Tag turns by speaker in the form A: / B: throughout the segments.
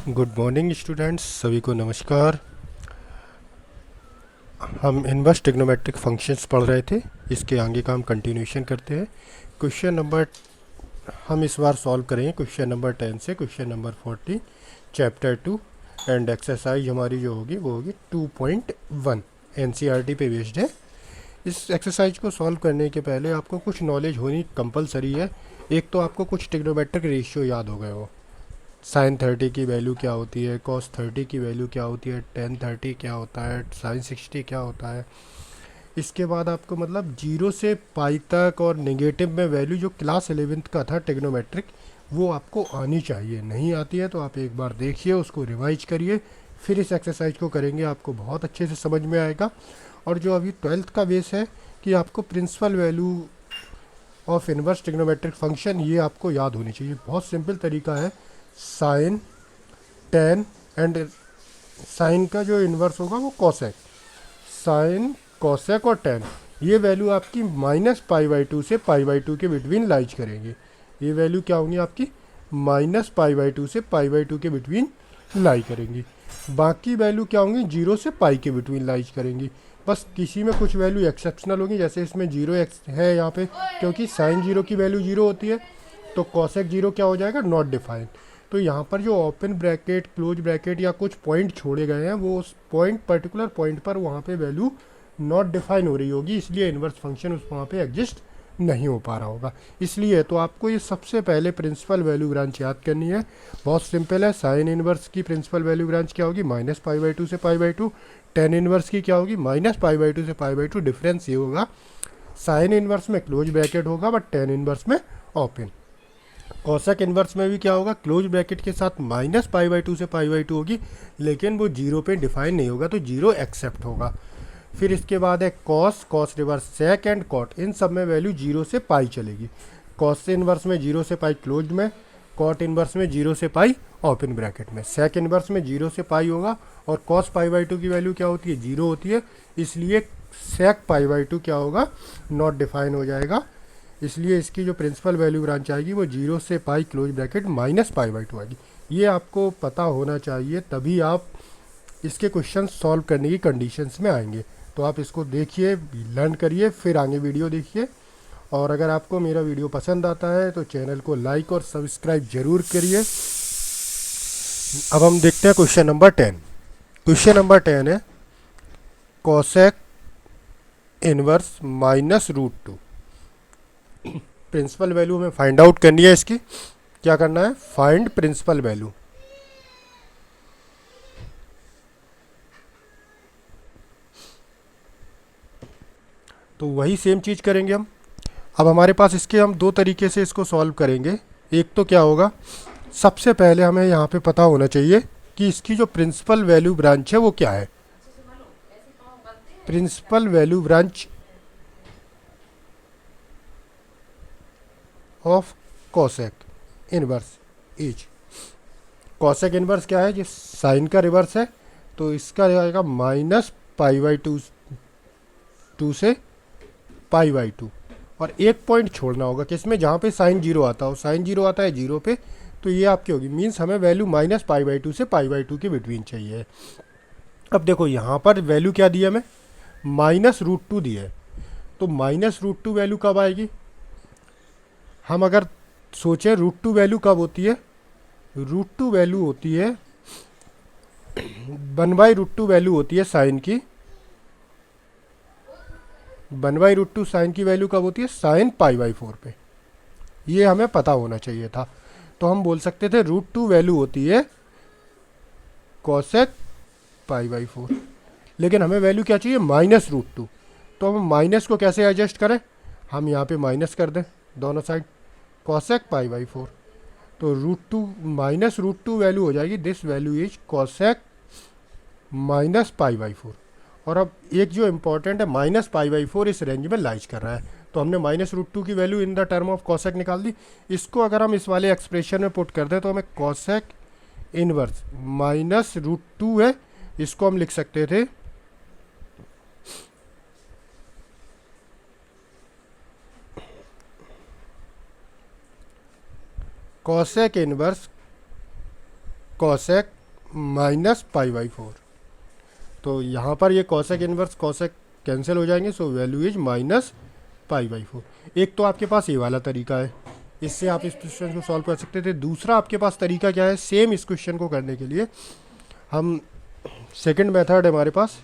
A: Good morning students, सभी को नमस्कार। हम इनवर्स ट्रिग्नोमेट्रिक फंक्शंस पढ़ रहे थे, इसके आगे का हम कंटिन्यूशन करते हैं। क्वेश्चन नंबर हम इस बार सॉल्व करेंगे क्वेश्चन नंबर 10 से question number 40 chapter 2। And exercise हमारी जो होगी वो होगी 2.1, एनसीईआरटी पे बेस्ड है। इस एक्सरसाइज को सॉल्व करने के पहले आपको कुछ नॉलेज होनी कंपलसरी है। एक तो आपको कुछ ट्रिग्नोमेट्रिक रेशियो याद हो गए हो, साइन 30 की वैल्यू क्या होती है, कॉस 30 की वैल्यू क्या होती है, टेन 30 क्या होता है, साइन 60 क्या होता है। इसके बाद आपको मतलब जीरो से पाई तक और नेगेटिव में वैल्यू जो क्लास 11th का था ट्रिग्नोमेट्रिक, वो आपको आनी चाहिए। नहीं आती है तो आप एक बार देखिए, उसको रिवाइज करिए, फिर इस एक्सरसाइज को करेंगे, आपको बहुत अच्छे से समझ में आएगा। और जो अभी 12th का बेस है कि आपको principal value of inverse trigonometric function, ये आपको याद होनी चाहिए। बहुत सिंपल तरीका है, साइन टेन एंड साइन का जो इन्वर्स होगा वो कॉसेक, साइन कॉसेक और टेन, ये वैल्यू आपकी -π/2 से π/2 के बिटवीन लाइज करेंगे। ये वैल्यू क्या होंगी आपकी, -π/2 से π/2 के बिटवीन लाई करेंगी। बाकी वैल्यू क्या होंगी, 0 से पाई के बिटवीन लाइज करेंगी। बस किसी में कुछ वैल्यू एक्सेप्शनल होगी, जैसे इसमें 0 है यहाँ पे, क्योंकि साइन 0 की वैल्यू 0 होती है, तो कॉसेक 0 क्या हो जाएगा, नॉट डिफाइंड। तो यहाँ पर जो ओपन ब्रैकेट, क्लोज ब्रैकेट या कुछ पॉइंट छोड़े गए हैं, वो उस पॉइंट, पर्टिकुलर पॉइंट पर वहाँ पे वैल्यू नॉट डिफाइन हो रही होगी, इसलिए इन्वर्स फंक्शन उस वहाँ पे एग्जिस्ट नहीं हो पा रहा होगा। इसलिए तो आपको ये सबसे पहले प्रिंसिपल वैल्यू ब्रांच याद करनी है। बहुत सिंपल है, साइन इनवर्स की प्रिंसिपल वैल्यू ब्रांच क्या होगी, -π/2 से π/2। टेन इनवर्स की क्या होगी, -π/2 से π/2। डिफरेंस ये होगा, साइन इनवर्स में क्लोज ब्रैकेट होगा बट टेन इनवर्स में ओपन। कॉसेक इन्वर्स में भी क्या होगा, क्लोज ब्रैकेट के साथ -π/2 से π/2 होगी, लेकिन वो जीरो पे डिफाइन नहीं होगा, तो जीरो एक्सेप्ट होगा। फिर इसके बाद है cos, cos reverse sec and cot, इन सब में वैल्यू 0 से पाई चलेगी। कॉस इन्वर्स में 0 से पाई क्लोज में, कॉट इन्वर्स में 0 से पाई ओपन ब्रैकेट में, सेक इन्वर्स में 0 से पाई होगा, और कॉस π/2 की वैल्यू क्या होती है, 0 होती है, इसलिए सेक π/2 क्या होगा, नॉट डिफाइन हो जाएगा। इसलिए इसकी जो प्रिंसिपल वैल्यू ब्रांच आएगी वो 0 से पाई क्लोज ब्रैकेट -π/2 आएगी। ये आपको पता होना चाहिए, तभी आप इसके क्वेश्चन सॉल्व करने की कंडीशंस में आएंगे। तो आप इसको देखिए, लर्न करिए, फिर आगे वीडियो देखिए। और अगर आपको मेरा वीडियो पसंद आता है तो चैनल को लाइक और सब्सक्राइब जरूर करिए। अब हम देखते हैं क्वेश्चन नंबर 10। क्वेश्चन नंबर 10 है कॉसेक इनवर्स -√2। प्रिंसिपल वैल्यू हमें फाइंड आउट करनी है। इसकी क्या करना है, फाइंड प्रिंसिपल वैल्यू। तो वही सेम चीज़ करेंगे हम। अब हमारे पास इसके हम दो तरीके से इसको सॉल्व करेंगे। एक तो क्या होगा, सबसे पहले हमें यहाँ पे पता होना चाहिए कि इसकी जो प्रिंसिपल वैल्यू ब्रांच है वो क्या है। Principal value branch of cosec inverse is, cosec inverse क्या है, जो साइन का रिवर्स है, तो इसका आएगा -π/2 से π/2। और एक पॉइंट छोड़ना होगा किसमें, जहाँ पे साइन 0 आता हो, साइन 0 आता है 0 पे, तो ये आपकी होगी, मीन्स हमें वैल्यू -π/2 से π/2 के बिटवीन चाहिए। अब देखो यहाँ पर वैल्यू क्या दी है हमें, -√2 दी है, तो -√2 वैल्यू कब आएगी, हम अगर सोचें √2 वैल्यू कब होती है, √2 वैल्यू होती है 1/√2 वैल्यू होती है साइन की, 1/√2 साइन की वैल्यू कब होती है, साइन π/4 पे। ये हमें पता होना चाहिए था, तो हम बोल सकते थे √2 वैल्यू होती है कॉसेक π/4, लेकिन हमें वैल्यू क्या चाहिए, -√2। तो हम माइनस को कैसे एडजस्ट करें, हम यहाँ पे माइनस कर दें दोनों साइड, कॉसेक π/4, तो -√2 वैल्यू हो जाएगी, दिस वैल्यू इज कॉसेक -π/4। और अब एक जो इम्पोर्टेंट है, -π/4 इस रेंज में लाइज कर रहा है, तो हमने -√2 की value in the term of cosec निकाल दी। इसको अगर हम इस वाले एक्सप्रेशन में पुट कर दें तो हमें कॉसेक इनवर्स -√2 है, इसको हम लिख सकते थे cosec inverse cosec minus pi by 4। तो यहाँ पर ये कॉसेक इन्वर्स कॉसेक कैंसिल हो जाएंगे, so value is minus pi by 4। एक तो आपके पास ये वाला तरीका है, इससे आप इस क्वेश्चन को सॉल्व कर सकते थे। दूसरा आपके पास तरीका क्या है, सेम इस क्वेश्चन को करने के लिए हम सेकंड मेथड है हमारे पास,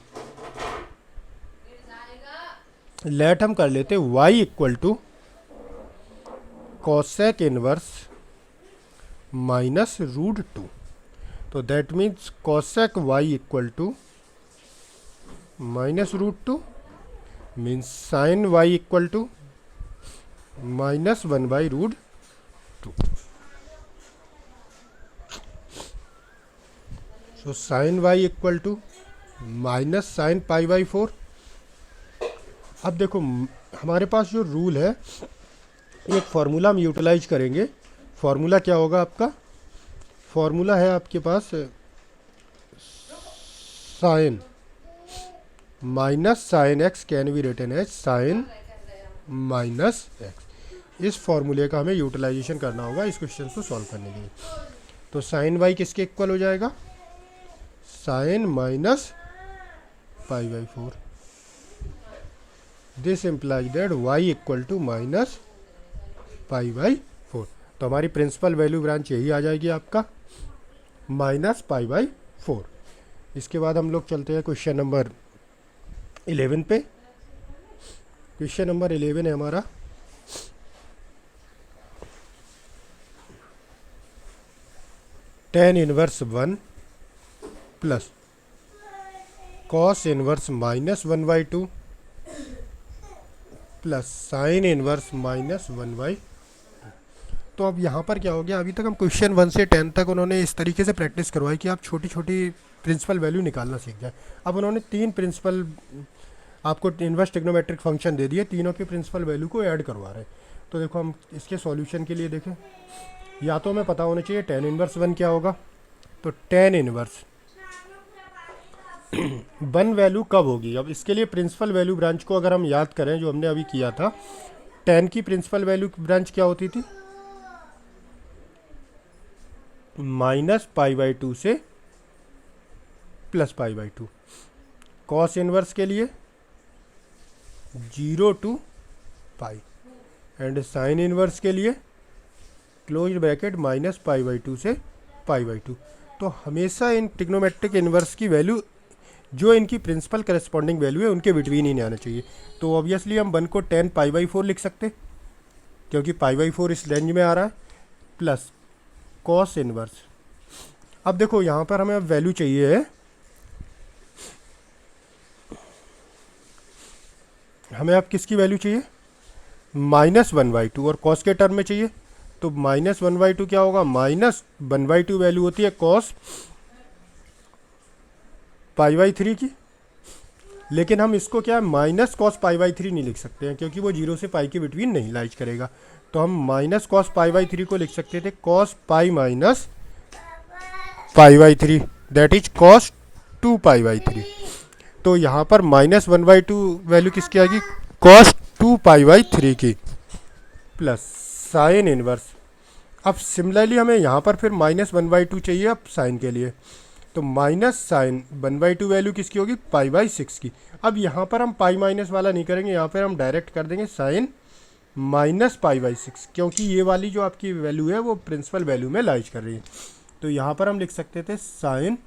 A: लेट हम कर लेते y equal to cosec inverse minus root 2। तो that means cosec y equal to minus root 2 means sine y equal to minus 1 by रूट 2। So sine y equal to minus sine pi by 4। अब देखो हमारे पास जो rule है, एक formula हम utilise करेंगे। फार्मूला क्या होगा आपका, फार्मूला है आपके पास sine minus sine x can be written as sine minus x. इस फार्मूले का हमें यूटिलाइजेशन करना होगा इस क्वेश्चन को सॉल्व करने के लिए। तो साइन वाई किसके इक्वल हो जाएगा, sine minus pi by 4। This implies that y equal to minus pi by 4। तो हमारी प्रिंसिपल वैल्यू ब्रांच यही आ जाएगी आपका, माइनस पाई बाई 4। इसके बाद हम लोग चलते हैं क्वेश्चन नंबर 11 पे। क्वेश्चन नंबर 11 है हमारा tan inverse 1 plus cos inverse minus 1 by 2 plus sine inverse minus 1 by. तो अब यहाँ पर क्या हो गया, अभी तक हम क्वेश्चन 1 से 10 तक उन्होंने इस तरीके से प्रैक्टिस करवाई कि आप छोटी छोटी प्रिंसिपल वैल्यू निकालना सीख जाए। अब उन्होंने 3 प्रिंसिपल आपको इन्वर्स ट्रिग्नोमेट्रिक फंक्शन दे दिए, तीनों की प्रिंसिपल वैल्यू को ऐड करवा रहे हैं। तो देखो हम इसके सॉल्यूशन के लिए देखें, या तो हमें पता होना चाहिए tan इनवर्स 1 क्या होगा। तो tan इनवर्स 1 वैल्यू कब होगी, अब इसके लिए प्रिंसिपल वैल्यू ब्रांच को अगर हम याद करें जो हमने अभी किया था, tan की प्रिंसिपल वैल्यू ब्रांच क्या होती थी, माइनस पाई बाई 2 से plus pi by 2। Cos inverse के लिए 0 to pi, and sine inverse के लिए close bracket minus pi by 2 से पाई बाई 2। तो हमेशा इन ट्रिग्नोमेट्रिक इनवर्स की वैल्यू जो इनकी प्रिंसिपल करस्पॉन्डिंग वैल्यू है उनके बिटवीन ही नहीं आना चाहिए। तो ऑब्वियसली हम 1 को tan पाई बाई 4 लिख सकते, क्योंकि पाई बाई 4 इस रेंज में आ रहा है, प्लस कॉस इनवर्स। अब देखो यहाँ पर हमें अब वैल्यू चाहिए है, हमें अब किसकी वैल्यू चाहिए, माइनस 1 बाई 2, और कॉस के टर्म में चाहिए। तो माइनस 1 बाई 2 क्या होगा, माइनस 1 बाई 2 वैल्यू होती है कॉस पाई बाई 3 की। लेकिन हम इसको क्या है, माइनस कॉस पाई बाई 3 नहीं लिख सकते हैं, क्योंकि वो 0 से पाई के बिटवीन नहीं लाइज करेगा। तो हम माइनस कॉस पाई बाई 3 को लिख सकते थे cos pi minus pi by 3, that is cos 2 pi by 3। तो यहाँ पर माइनस 1 बाई 2 वैल्यू किसकी आएगी, कॉस 2 पाई बाई 3 की, प्लस साइन इनवर्स। अब सिमिलरली हमें यहाँ पर फिर माइनस 1 बाई 2 चाहिए अब साइन के लिए। तो माइनस साइन 1 बाई 2 वैल्यू किसकी होगी, पाई बाई 6 की। अब यहाँ पर हम पाई माइनस वाला नहीं करेंगे, यहाँ पर हम डायरेक्ट कर देंगे साइन माइनस पाई बाई 6, क्योंकि ये वाली जो आपकी वैल्यू है वो प्रिंसिपल वैल्यू में लाइज कर रही है। तो यहाँ पर हम लिख सकते थे साइन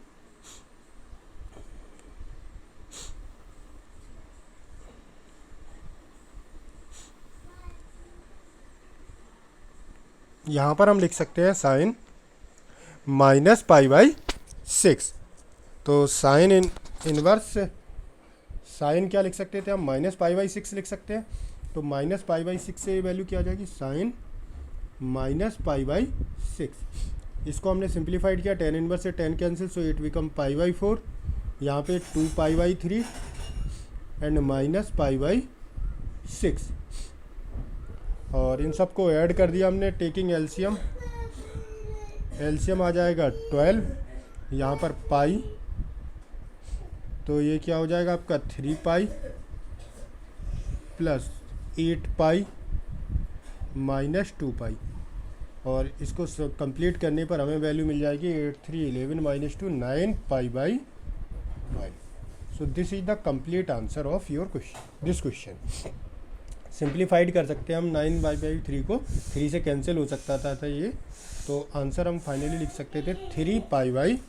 A: यहाँ पर हम लिख सकते हैं साइन माइनस पाई बाई 6। तो साइन इनवर्स साइन क्या लिख सकते थे हम, माइनस पाई बाई 6 लिख सकते हैं। तो माइनस पाई बाई 6 से ये वैल्यू क्या आ जाएगी, साइन माइनस पाई बाई 6। इसको हमने सिंप्लीफाइड किया, tan इनवर्स से tan cancel, so it become pi by 4। यहाँ पे 2 pi by 3 and minus pi by 6, और इन सबको ऐड कर दिया हमने टेकिंग एलसीएम। एलसीएम आ जाएगा 12, यहाँ पर पाई, तो ये क्या हो जाएगा आपका 3 पाई प्लस 8 पाई माइनस 2 पाई। और इसको कंप्लीट करने पर हमें वैल्यू मिल जाएगी 8 3 11 minus 2 9 pi by 5। So this is the complete answer of your question, this question. Simplified कर सकते हैं हम 9 बाई 3 को, 3 से कैंसिल हो सकता था ये, तो आंसर हम फाइनली लिख सकते थे 3 पाई बाई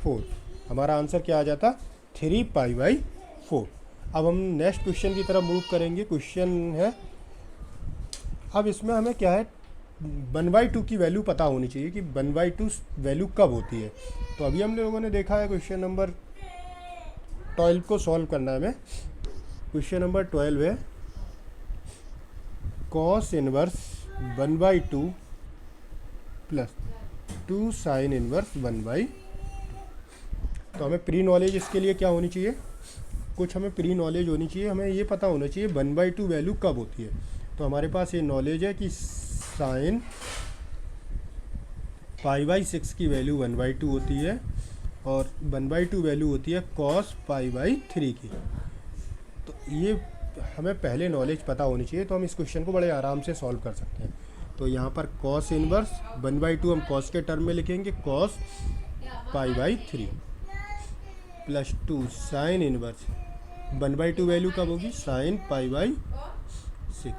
A: 4। हमारा आंसर क्या आ जाता, 3 पाई बाई 4। अब हम नेक्स्ट क्वेश्चन की तरफ मूव करेंगे। क्वेश्चन है, अब इसमें हमें क्या है, 1/2 की वैल्यू पता होनी चाहिए कि 1/2 वैल्यू कब होती है। तो अभी हम लोगों ने देखा है क्वेश्चन नंबर 12 को सॉल्व करना है हमें। क्वेश्चन नंबर 12 है cos inverse 1/2 plus 2 sine inverse 1/2। तो हमें प्री नॉलेज इसके लिए क्या होनी चाहिए, कुछ हमें प्री नॉलेज होनी चाहिए। हमें ये पता होना चाहिए 1/2 वैल्यू कब होती है। तो हमारे पास ये नॉलेज है कि साइन π/6 की वैल्यू 1/2 होती है और 1/2 वैल्यू होती है कॉस π/3 की। तो ये हमें पहले नॉलेज पता होनी चाहिए, तो हम इस क्वेश्चन को बड़े आराम से सॉल्व कर सकते हैं। तो यहाँ पर कॉस इनवर्स 1/2 हम कॉस के टर्म में लिखेंगे, cos π/3 plus 2 sine inverse 1/2 value कब होगी, साइन π/6।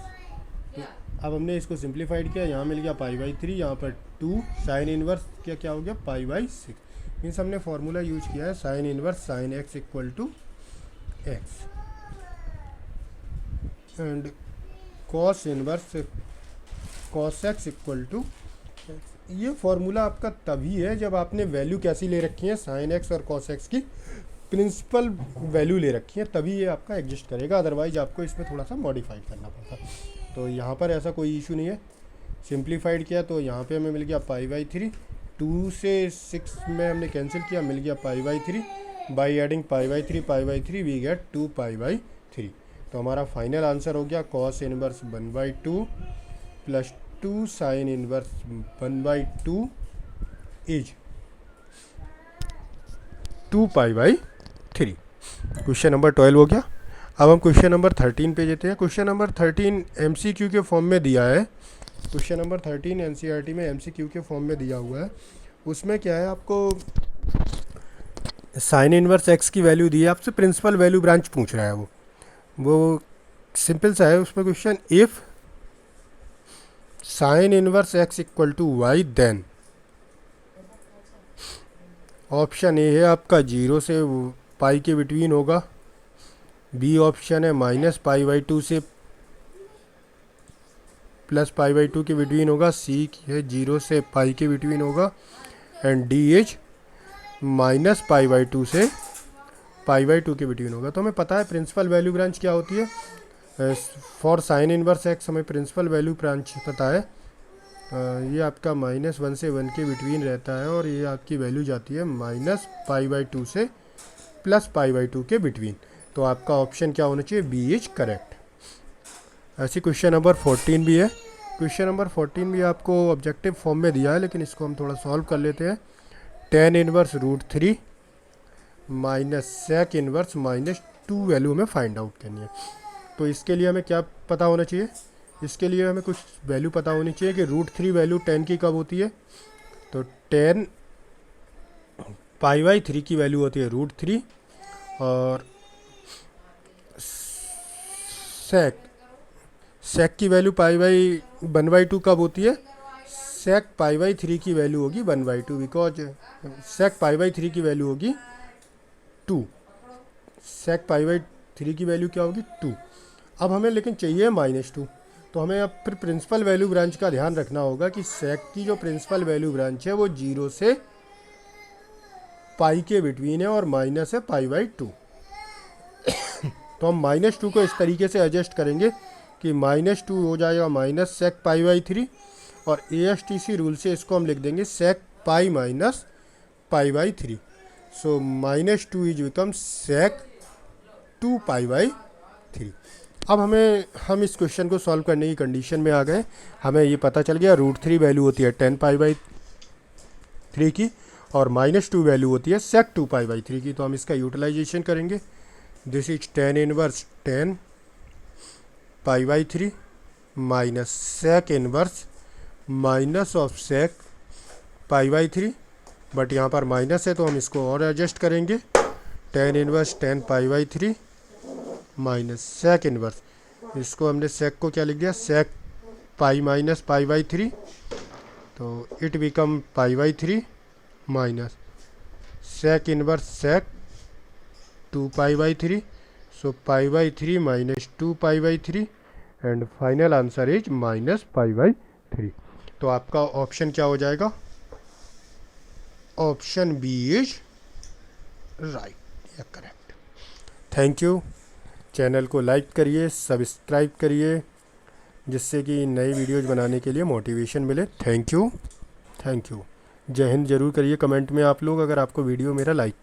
A: तो अब हमने इसको सिंप्लीफाइड किया, यहाँ मिल गया π/3, यहाँ पर 2 साइन इनवर्स क्या हो गया π/6। मीन्स हमने फार्मूला यूज किया है sine inverse sine x equal to x and cos inverse cos x equal to. ये फार्मूला आपका तभी है जब आपने वैल्यू कैसी ले रखी है, साइन एक्स और कॉस एक्स की प्रिंसिपल वैल्यू ले रखी है, तभी ये आपका एग्जिस्ट करेगा, अदरवाइज आपको इसमें थोड़ा सा मॉडिफाइड करना पड़ता। तो यहाँ पर ऐसा कोई इशू नहीं है। सिंप्लीफाइड किया तो यहाँ पे हमें मिल गया π/3, 2 से 6 में हमने कैंसिल किया, मिल गया π/3, बाई एडिंग π/3 वी गेट 2 π/3। तो हमारा फाइनल आंसर हो गया cos inverse 1/2 plus 2 sine inverse 1/2 is 2 π/3। Question number 12 हो गया। अब हम क्वेश्चन नंबर 13 पे जाते हैं। क्वेश्चन नंबर 13 MCQ के फॉर्म में दिया है। क्वेश्चन नंबर 13 NCERT में MCQ के फॉर्म में दिया हुआ है। उसमें क्या है, आपको साइन इनवर्स एक्स की वैल्यू दी है, आपसे प्रिंसिपल वैल्यू ब्रांच पूछ रहा है। वो सिंपल सा है उसमें question, if sine inverse x equal to y then. Option A है आपका 0 से पाई के बिटवीन होगा, बी ऑप्शन है -π/2 से +π/2 के बिटवीन होगा, सी है 0 से पाई के बिटवीन होगा एंड डी इज -π/2 से π/2 के बिटवीन होगा। तो हमें पता है प्रिंसिपल वैल्यू ब्रांच क्या होती है। फॉर साइन इनवर्स एक्स हमें प्रिंसिपल वैल्यू ब्रांच पता है, ये आपका -1 से 1 के बिटवीन रहता है और ये आपकी वैल्यू जाती है -π/2 से +π/2 के बिटवीन। तो आपका ऑप्शन क्या होना चाहिए, बी इज करेक्ट। ऐसी क्वेश्चन नंबर 14 भी है। क्वेश्चन नंबर 14 भी आपको ऑब्जेक्टिव फॉर्म में दिया है, लेकिन इसको हम थोड़ा सॉल्व कर लेते हैं। tan inverse √3 minus sec inverse -2 value हमें फाइंड आउट करनी है। तो इसके लिए हमें क्या पता होना चाहिए, इसके लिए हमें कुछ वैल्यू पता होनी चाहिए कि √3 वैल्यू tan की कब होती है। तो tan π/3 की वैल्यू होती है √3 और सेक की वैल्यू π/1/2 कब होती है, सेक π/3 की वैल्यू होगी 1/2, बिकॉज सेक π/3 की वैल्यू होगी 2, सेक π/3 की वैल्यू क्या होगी 2। अब हमें लेकिन चाहिए -2, तो हमें अब फिर प्रिंसिपल वैल्यू ब्रांच का ध्यान रखना होगा कि सेक की जो प्रिंसिपल वैल्यू ब्रांच है वो 0 से पाई के बिटवीन है और माइनस है π/2। तो हम -2 को इस तरीके से एडजस्ट करेंगे कि -2 हो जाएगा माइनस सेक π/3 और ASTC रूल से इसको हम लिख देंगे sec pi minus π/3। So -2 is become sec 2 π/3। अब हम इस क्वेश्चन को सॉल्व करने की कंडीशन में आ गए। हमें ये पता चल गया √3 वैल्यू होती है tan π/3 की और -2 वैल्यू होती है सेक 2 π/3 की। तो हम इसका यूटिलाइजेशन करेंगे। This is tan inverse tan π/3 minus sec inverse minus of sec pi by three, but यहाँ पर माइनस है तो हम इसको और एडजस्ट करेंगे, tan inverse tan pi by three minus sec inverse, इसको हमने सेक को क्या लिख दिया, sec pi minus pi by three, तो it become pi by three minus sec inverse sec two pi by three, so pi by three minus two pi by three and final answer is minus pi by three. तो आपका option क्या हो जाएगा, option B is right या correct. Thank you. Channel को like करिए, subscribe करिए, जिससे कि नई वीडियोज़ बनाने के लिए मोटिवेशन मिले। Thank you. जय हिंद ज़रूर करिए कमेंट में आप लोग, अगर आपको वीडियो मेरा लाइक